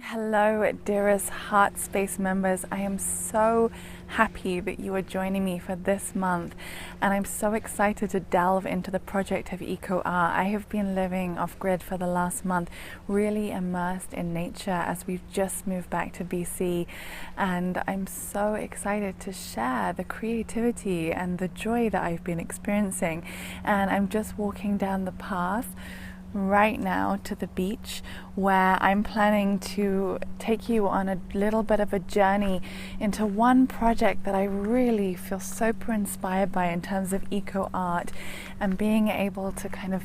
Hello, dearest Heart Space members. I am so happy that you are joining me for this month, and I'm so excited to delve into the project of Eco Art. I have been living off grid for the last month, really immersed in nature as we've just moved back to BC, and I'm so excited to share the creativity and the joy that I've been experiencing. And I'm just walking down the path right now to the beach, where I'm planning to take you on a little bit of a journey into one project that I really feel super inspired by in terms of eco art, and being able to kind of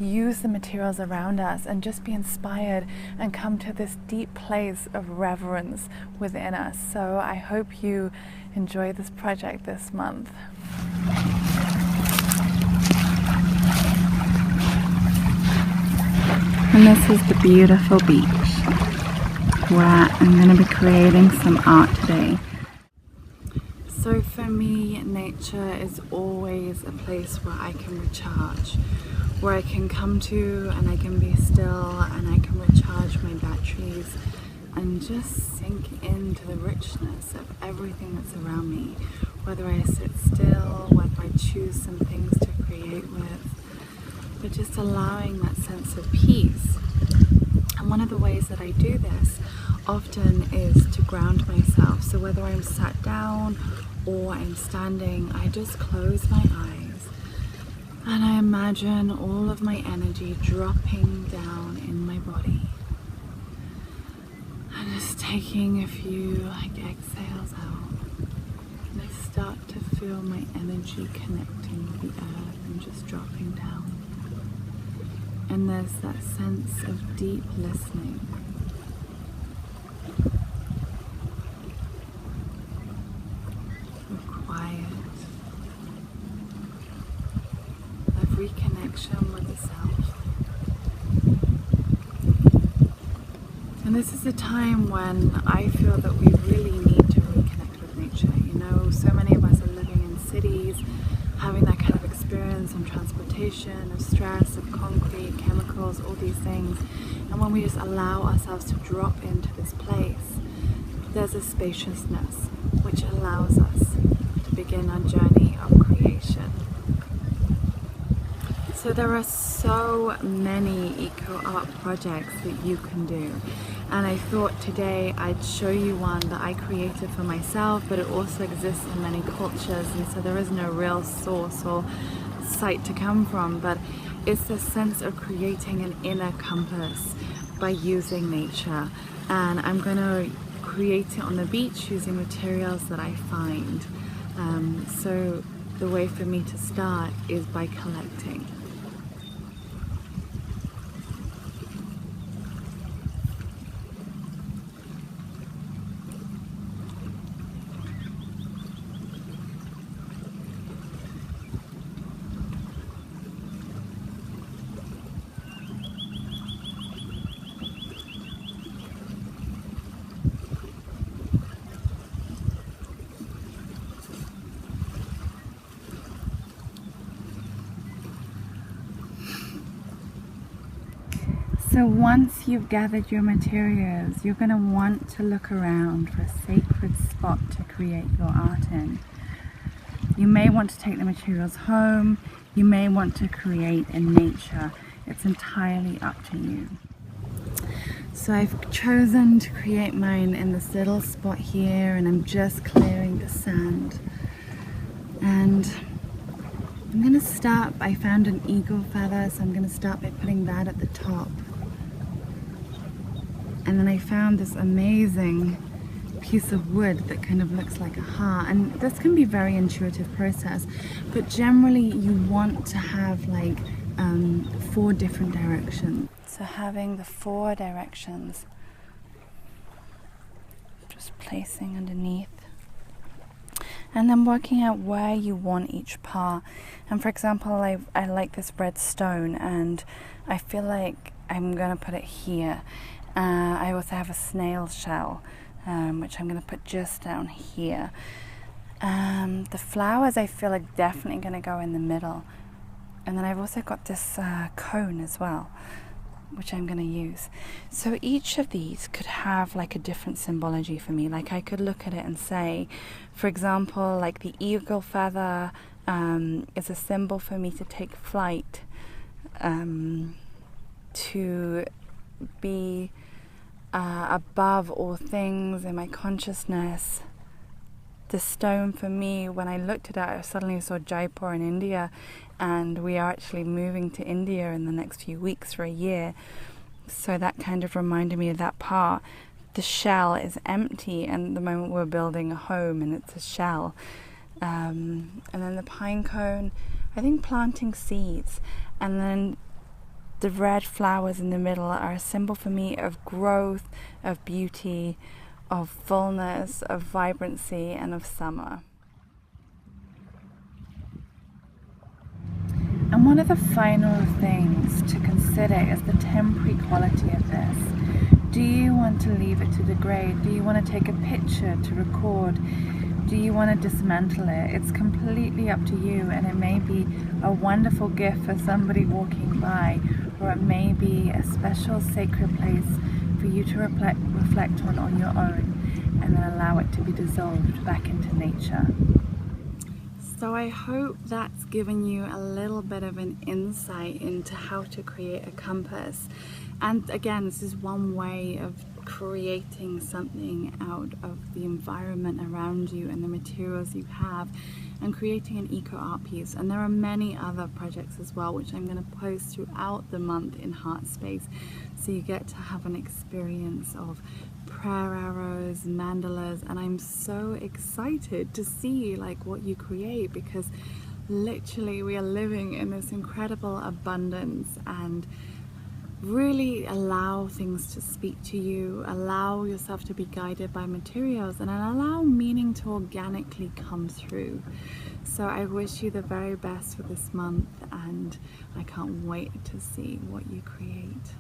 use the materials around us and just be inspired and come to this deep place of reverence within us. So I hope you enjoy this project this month. And this is the beautiful beach where I'm going to be creating some art today. So for me, nature is always a place where I can recharge, where I can come to and I can be still and I can recharge my batteries and just sink into the richness of everything that's around me, whether I sit still, whether I choose some things to create with, but just allowing that sense of peace. And one of the ways that I do this often is to ground myself. So whether I'm sat down or I'm standing, I just close my eyes and I imagine all of my energy dropping down in my body. And just taking a few exhales out. And I start to feel my energy connecting with the earth and just dropping down. And there's that sense of deep listening. Of quiet. Of reconnection with the self. And this is a time when I feel that we really need to reconnect with nature. You know, so many of us are living in cities, having that kind of experience on transportation, of stress, of concrete, chemicals, all these things. And when we just allow ourselves to drop into this place, there's a spaciousness which allows us to begin our journey of creation. So there are so many eco art projects that you can do. And I thought today I'd show you one that I created for myself, but it also exists in many cultures, and so there is no real source or site to come from, but it's the sense of creating an inner compass by using nature. And I'm going to create it on the beach using materials that I find. So the way for me to start is by collecting. So once you've gathered your materials, you're going to want to look around for a sacred spot to create your art in. You may want to take the materials home, you may want to create in nature. It's entirely up to you. So I've chosen to create mine in this little spot here, and I'm just clearing the sand. And I'm going to start, I found an eagle feather, so I'm going to start by putting that at the top. And then I found this amazing piece of wood that kind of looks like a heart, and this can be a very intuitive process, but generally you want to have like 4 different directions. So having the 4 directions, just placing underneath, and then working out where you want each part. And for example, I like this red stone, and I feel like I'm gonna put it here. I also have a snail shell, which I'm going to put just down here. The flowers I feel like definitely going to go in the middle. And then I've also got this cone as well. which I'm going to use. So each of these could have like a different symbology for me. Like I could look at it and say, for example, like the eagle feather is a symbol for me to take flight, to be above all things in my consciousness. The stone for me, when I looked at it, I suddenly saw Jaipur in India, and we are actually moving to India in the next few weeks for a year. So that kind of reminded me of that part. The shell is empty, and the moment we're building a home, and it's a shell. And then the pine cone, I think planting seeds, and then the red flowers in the middle are a symbol for me of growth, of beauty, of fullness, of vibrancy, and of summer. And one of the final things to consider is the temporary quality of this. Do you want to leave it to degrade? Do you want to take a picture to record? Do you want to dismantle it? It's completely up to you, and it may be a wonderful gift for somebody walking by, or it may be a special sacred place for you to reflect on your own, and then allow it to be dissolved back into nature. So I hope that's given you a little bit of an insight into how to create a compass. And again, this is one way of creating something out of the environment around you and the materials you have, and creating an eco art piece. And there are many other projects as well, which I'm going to post throughout the month in Heartspace, so you get to have an experience of prayer arrows, mandalas, and I'm so excited to see like what you create, because literally we are living in this incredible abundance. And really allow things to speak to you, allow yourself to be guided by materials, and allow meaning to organically come through. So I wish you the very best for this month, and I can't wait to see what you create.